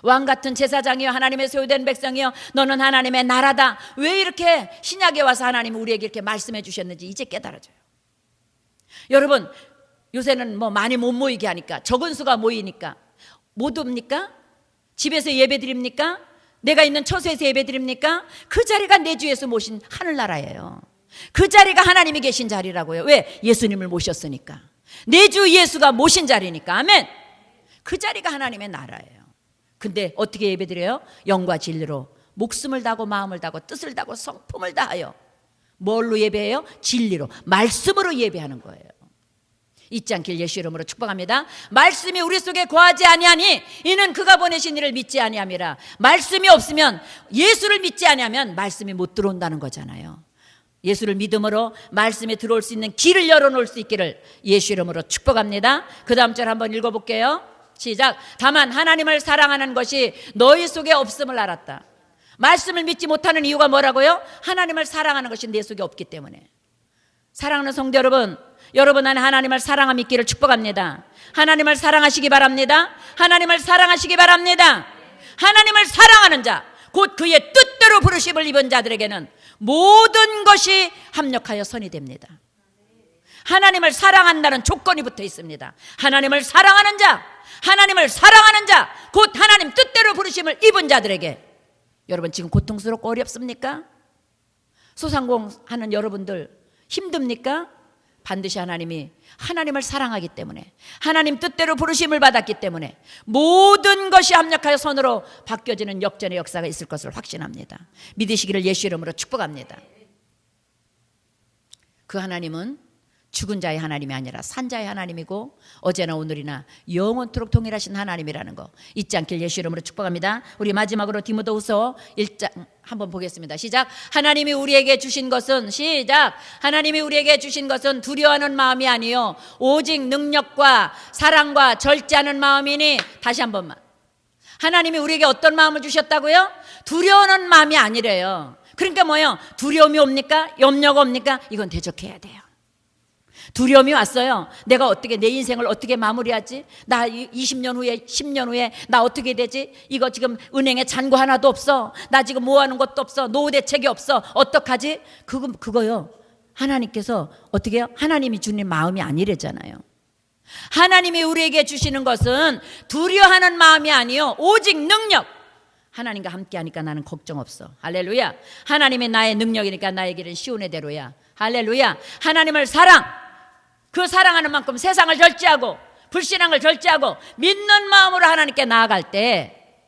왕같은 제사장이여 하나님의 소유된 백성이여 너는 하나님의 나라다. 왜 이렇게 신약에 와서 하나님이 우리에게 이렇게 말씀해 주셨는지 이제 깨달아져요. 여러분, 요새는 뭐 많이 못 모이게 하니까, 적은 수가 모이니까 못 옵니까? 집에서 예배 드립니까? 내가 있는 처소에서 예배 드립니까? 그 자리가 내 주 예수 모신 하늘나라예요. 그 자리가 하나님이 계신 자리라고요. 왜? 예수님을 모셨으니까. 내 주 예수가 모신 자리니까. 아멘. 그 자리가 하나님의 나라예요. 근데 어떻게 예배드려요? 영과 진리로 목숨을 다하고 마음을 다하고 뜻을 다하고 성품을 다하여. 뭘로 예배해요? 진리로, 말씀으로 예배하는 거예요. 잊지 않길 예수 이름으로 축복합니다. 말씀이 우리 속에 거하지 아니하니 이는 그가 보내신 이를 믿지 아니함이라. 말씀이 없으면, 예수를 믿지 아니하면 말씀이 못 들어온다는 거잖아요. 예수를 믿음으로 말씀에 들어올 수 있는 길을 열어놓을 수 있기를 예수 이름으로 축복합니다. 그 다음 절 한번 읽어볼게요. 시작. 다만 하나님을 사랑하는 것이 너희 속에 없음을 알았다. 말씀을 믿지 못하는 이유가 뭐라고요? 하나님을 사랑하는 것이 내 속에 없기 때문에. 사랑하는 성도 여러분, 여러분 안에 하나님을 사랑함 있기를 축복합니다. 하나님을 사랑하시기 바랍니다. 하나님을 사랑하시기 바랍니다. 하나님을 사랑하는 자, 곧 그의 뜻대로 부르심을 입은 자들에게는 모든 것이 합력하여 선이 됩니다. 하나님을 사랑한다는 조건이 붙어 있습니다. 하나님을 사랑하는 자, 하나님을 사랑하는 자, 곧 하나님 뜻대로 부르심을 입은 자들에게. 여러분, 지금 고통스럽고 어렵습니까? 소상공하는 여러분들 힘듭니까? 반드시 하나님이 하나님을 사랑하기 때문에, 하나님 뜻대로 부르심을 받았기 때문에 모든 것이 합력하여 선으로 바뀌어지는 역전의 역사가 있을 것을 확신합니다. 믿으시기를 예수 이름으로 축복합니다. 그 하나님은 죽은 자의 하나님이 아니라 산 자의 하나님이고 어제나 오늘이나 영원토록 동일하신 하나님이라는 거 잊지 않길 예수 이름으로 축복합니다. 우리 마지막으로 디모데후서 1장 한번 보겠습니다. 시작. 하나님이 우리에게 주신 것은, 시작. 하나님이 우리에게 주신 것은 두려워하는 마음이 아니요 오직 능력과 사랑과 절제하는 마음이니. 다시 한 번만. 하나님이 우리에게 어떤 마음을 주셨다고요? 두려워하는 마음이 아니래요. 그러니까 뭐예요? 두려움이 옵니까? 염려가 옵니까? 이건 대적해야 돼요. 두려움이 왔어요. 내가 어떻게, 내 인생을 어떻게 마무리하지? 나 20년 후에, 10년 후에 나 어떻게 되지? 이거 지금 은행에 잔고 하나도 없어. 나 지금 뭐 하는 것도 없어. 노후 대책이 없어. 어떡하지? 그거요. 하나님께서 어떻게 해요? 하나님이 주는 마음이 아니래잖아요. 하나님이 우리에게 주시는 것은 두려워하는 마음이 아니요 오직 능력. 하나님과 함께 하니까 나는 걱정 없어. 할렐루야. 하나님이 나의 능력이니까 나의 길은 시온의 대로야. 할렐루야. 하나님을 그 사랑하는 만큼 세상을 절제하고 불신앙을 절제하고 믿는 마음으로 하나님께 나아갈 때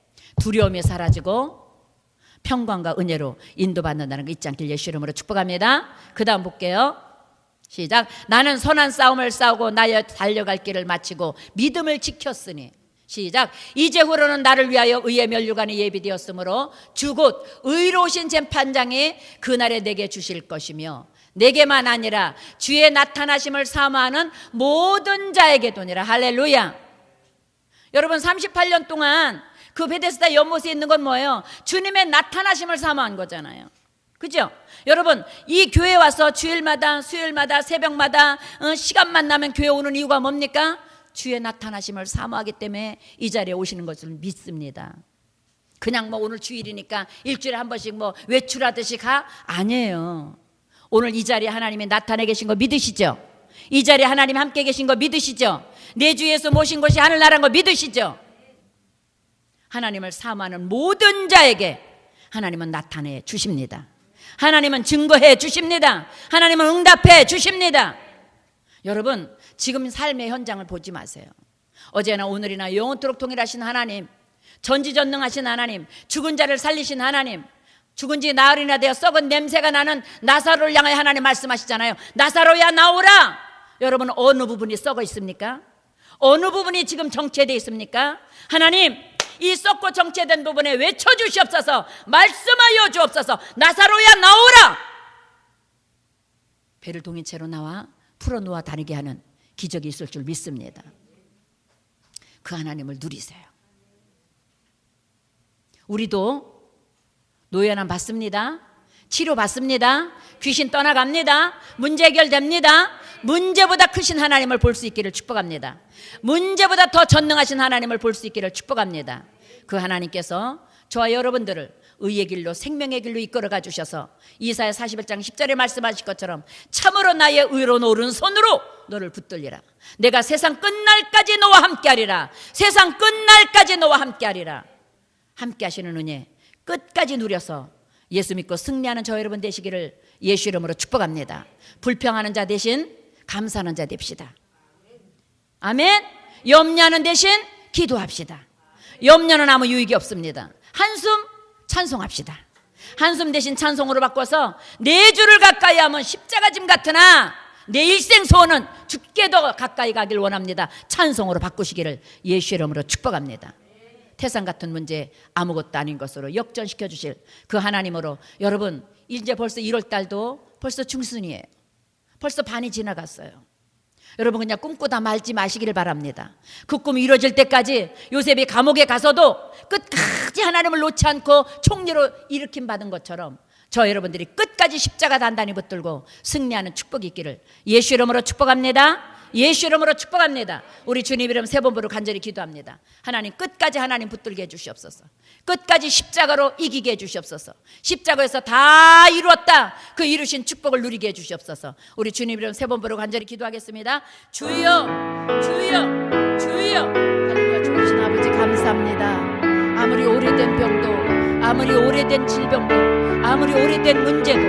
두려움이 사라지고 평강과 은혜로 인도받는다는 거 잊지 않길 예수 이름으로 축복합니다. 그 다음 볼게요. 시작. 나는 선한 싸움을 싸우고 나의 달려갈 길을 마치고 믿음을 지켰으니. 시작. 이제후로는 나를 위하여 의의 면류관이 예비되었으므로 주 곧 의로우신 재판장이 그날에 내게 주실 것이며 내게만 아니라 주의 나타나심을 사모하는 모든 자에게도니라. 할렐루야. 여러분, 38년 동안 그 베데스다 연못에 있는 건 뭐예요? 주님의 나타나심을 사모한 거잖아요. 그죠? 여러분, 이 교회 와서 주일마다, 수요일마다, 새벽마다 시간만 나면 교회 오는 이유가 뭡니까? 주의 나타나심을 사모하기 때문에 이 자리에 오시는 것을 믿습니다. 그냥 뭐 오늘 주일이니까 일주일에 한 번씩 뭐 외출하듯이 가? 아니에요. 오늘 이 자리에 하나님이 나타내 계신 거 믿으시죠? 이 자리에 하나님 함께 계신 거 믿으시죠? 내 주에서 모신 것이 하늘나라인 거 믿으시죠? 하나님을 사모하는 모든 자에게 하나님은 나타내 주십니다. 하나님은 증거해 주십니다. 하나님은 응답해 주십니다. 여러분, 지금 삶의 현장을 보지 마세요. 어제나 오늘이나 영원토록 동일하신 하나님, 전지전능하신 하나님, 죽은 자를 살리신 하나님, 죽은 지 나흘이나 되어 썩은 냄새가 나는 나사로를 향하여 하나님 말씀하시잖아요. 나사로야 나오라. 여러분, 어느 부분이 썩어 있습니까? 어느 부분이 지금 정체되어 있습니까? 하나님, 이 썩고 정체된 부분에 외쳐주시옵소서. 말씀하여 주옵소서. 나사로야 나오라. 배를 동인 채로 나와 풀어놓아 다니게 하는 기적이 있을 줄 믿습니다. 그 하나님을 누리세요. 우리도 노연함 받습니다. 치료 받습니다. 귀신 떠나갑니다. 문제 해결됩니다. 문제보다 크신 하나님을 볼 수 있기를 축복합니다. 문제보다 더 전능하신 하나님을 볼 수 있기를 축복합니다. 그 하나님께서 저와 여러분들을 의의 길로 생명의 길로 이끌어가 주셔서 이사야 41장 10절에 말씀하신 것처럼 참으로 나의 의로운 오른손으로 너를 붙들리라. 내가 세상 끝날까지 너와 함께하리라. 세상 끝날까지 너와 함께하리라. 함께하시는 은혜 끝까지 누려서 예수 믿고 승리하는 저 여러분 되시기를 예수 이름으로 축복합니다. 불평하는 자 대신 감사하는 자 됩시다. 아멘. 염려하는 대신 기도합시다. 염려는 아무 유익이 없습니다. 한숨 찬송합시다. 한숨 대신 찬송으로 바꿔서 내 주를 가까이 하면 십자가 짐 같으나 내 일생 소원은 죽게 더 가까이 가길 원합니다. 찬송으로 바꾸시기를 예수 이름으로 축복합니다. 태산 같은 문제 아무것도 아닌 것으로 역전시켜 주실 그 하나님으로 여러분, 이제 벌써 1월 달도 벌써 중순이에요. 벌써 반이 지나갔어요. 여러분, 그냥 꿈꾸다 말지 마시기를 바랍니다. 그 꿈이 이루어질 때까지 요셉이 감옥에 가서도 끝까지 하나님을 놓지 않고 총리로 일으킴 받은 것처럼 저 여러분들이 끝까지 십자가 단단히 붙들고 승리하는 축복이 있기를 예수 이름으로 축복합니다. 예수 이름으로 축복합니다. 우리 주님 이름 세 번 부르고 간절히 기도합니다. 하나님, 끝까지 하나님 붙들게 해주시옵소서. 끝까지 십자가로 이기게 해주시옵소서. 십자가에서 다 이루었다, 그 이루신 축복을 누리게 해주시옵소서. 우리 주님 이름 세 번 부르고 간절히 기도하겠습니다. 주여 주여 주여. 할렐루야. 좋으신 아버지 감사합니다. 아무리 오래된 병도, 아무리 오래된 질병도, 아무리 오래된 문제도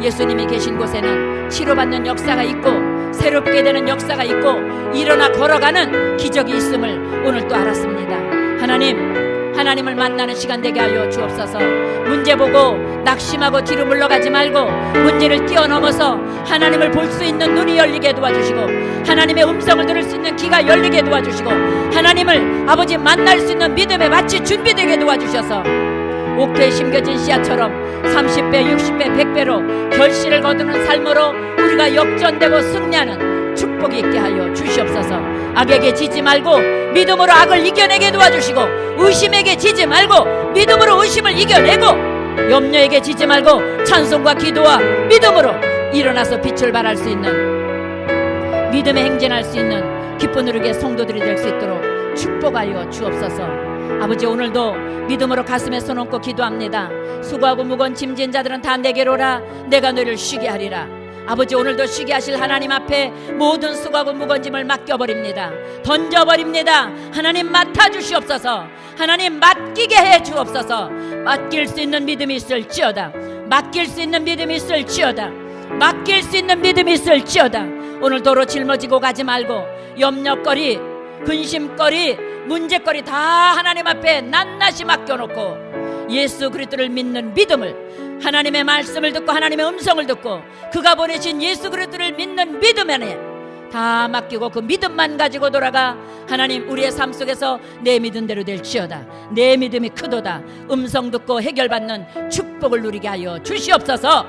예수님이 계신 곳에는 치료받는 역사가 있고 새롭게 되는 역사가 있고 일어나 걸어가는 기적이 있음을 오늘 또 알았습니다. 하나님을 만나는 시간 되게 하여 주옵소서. 문제 보고 낙심하고 뒤로 물러가지 말고 문제를 뛰어넘어서 하나님을 볼 수 있는 눈이 열리게 도와주시고 하나님의 음성을 들을 수 있는 귀가 열리게 도와주시고 하나님을 아버지 만날 수 있는 믿음에 마치 준비되게 도와주셔서 옥토에 심겨진 씨앗처럼 30배, 60배, 100배로 결실을 거두는 삶으로 우리가 역전되고 승리하는 축복이 있게 하여 주시옵소서. 악에게 지지 말고 믿음으로 악을 이겨내게 도와주시고 의심에게 지지 말고 믿음으로 의심을 이겨내고 염려에게 지지 말고 찬송과 기도와 믿음으로 일어나서 빛을 발할 수 있는 믿음에 행진할 수 있는 기쁜 누리게 성도들이 될 수 있도록 축복하여 주옵소서. 아버지, 오늘도 믿음으로 가슴에 손 얹고 기도합니다. 수고하고 무거운 짐진 자들은 다 내게로 오라. 내가 너를 쉬게 하리라. 아버지, 오늘도 쉬게 하실 하나님 앞에 모든 수고하고 무거운 짐을 맡겨버립니다. 던져버립니다. 하나님 맡아주시옵소서. 하나님 맡기게 해 주옵소서. 맡길 수 있는 믿음이 있을지어다. 맡길 수 있는 믿음이 있을지어다. 맡길 수 있는 믿음이 있을지어다. 오늘 도로 짊어지고 가지 말고 염려거리, 근심거리, 문제거리 다 하나님 앞에 낱낱이 맡겨놓고 예수 그리스도를 믿는 믿음을, 하나님의 말씀을 듣고 하나님의 음성을 듣고 그가 보내신 예수 그리스도를 믿는 믿음 안에 다 맡기고 그 믿음만 가지고 돌아가 하나님, 우리의 삶 속에서 내 믿은 대로 될지어다. 내 믿음이 크도다. 음성 듣고 해결받는 축복을 누리게 하여 주시옵소서.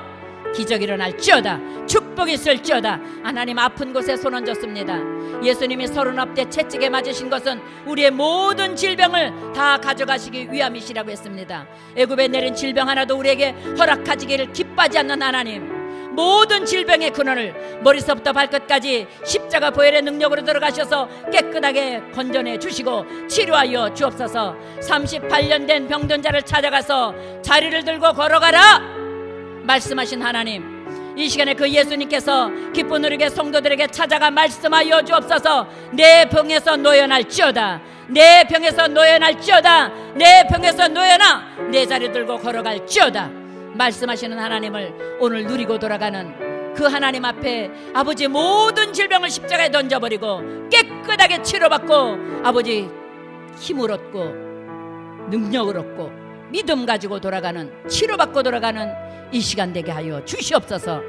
기적이 일어날지어다. 축복이 있을지어다. 하나님, 아픈 곳에 손 얹었습니다. 예수님이 39대 채찍에 맞으신 것은 우리의 모든 질병을 다 가져가시기 위함이시라고 했습니다. 애굽에 내린 질병 하나도 우리에게 허락하시기를 기뻐하지 않는 하나님, 모든 질병의 근원을 머리서부터 발끝까지 십자가 보혈의 능력으로 들어가셔서 깨끗하게 건져내 주시고 치료하여 주옵소서. 38년 된 병든 자를 찾아가서 자리를 들고 걸어가라 말씀하신 하나님, 이 시간에 그 예수님께서 기쁜 누리게 성도들에게 찾아가 말씀하여 주옵소서. 내 병에서 노연할지어다. 내 병에서 노연할지어다. 내 병에서 노연하 내 자리 들고 걸어갈지어다 말씀하시는 하나님을 오늘 누리고 돌아가는 그 하나님 앞에 아버지, 모든 질병을 십자가에 던져버리고 깨끗하게 치료받고 아버지 힘을 얻고 능력을 얻고 믿음 가지고 돌아가는, 치료받고 돌아가는 이 시간 되게 하여 주시옵소서.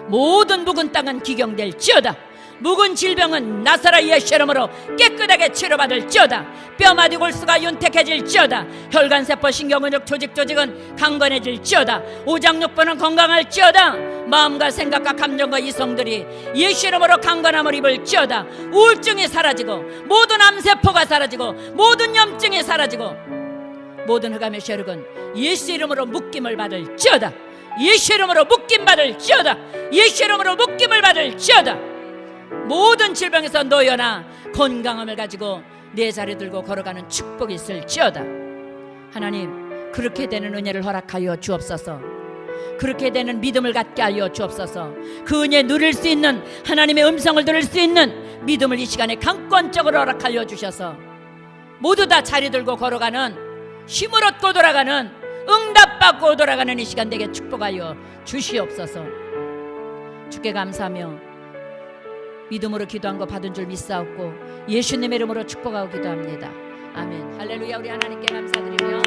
모든 묵은 땅은 기경될지어다. 묵은 질병은 나사렛 예수 이름으로 깨끗하게 치료받을지어다. 뼈마디 골수가 윤택해질지어다. 혈관세포 신경근육 조직은 강건해질지어다. 오장육부는 건강할지어다. 마음과 생각과 감정과 이성들이 예수 이름으로 강건함을 입을지어다. 우울증이 사라지고 모든 암세포가 사라지고 모든 염증이 사라지고 모든 흑암의 세력은 예수 이름으로 묶임을 받을지어다. 예수 이름으로 묶임 받을지어다. 예수 이름으로 묶임을 받을지어다. 모든 질병에서 노여나 건강함을 가지고 내 자리 들고 걸어가는 축복이 있을지어다. 하나님, 그렇게 되는 은혜를 허락하여 주옵소서. 그렇게 되는 믿음을 갖게 하여 주옵소서. 그 은혜 누릴 수 있는, 하나님의 음성을 들을 수 있는 믿음을 이 시간에 강권적으로 허락하여 주셔서 모두 다 자리 들고 걸어가는, 힘을 얻고 돌아가는, 응답받고 돌아가는 이 시간 되게 축복하여 주시옵소서. 주께 감사하며 믿음으로 기도한 거 받은 줄 믿사옵고 예수님의 이름으로 축복하고 기도합니다. 아멘. 할렐루야. 우리 하나님께 감사드리며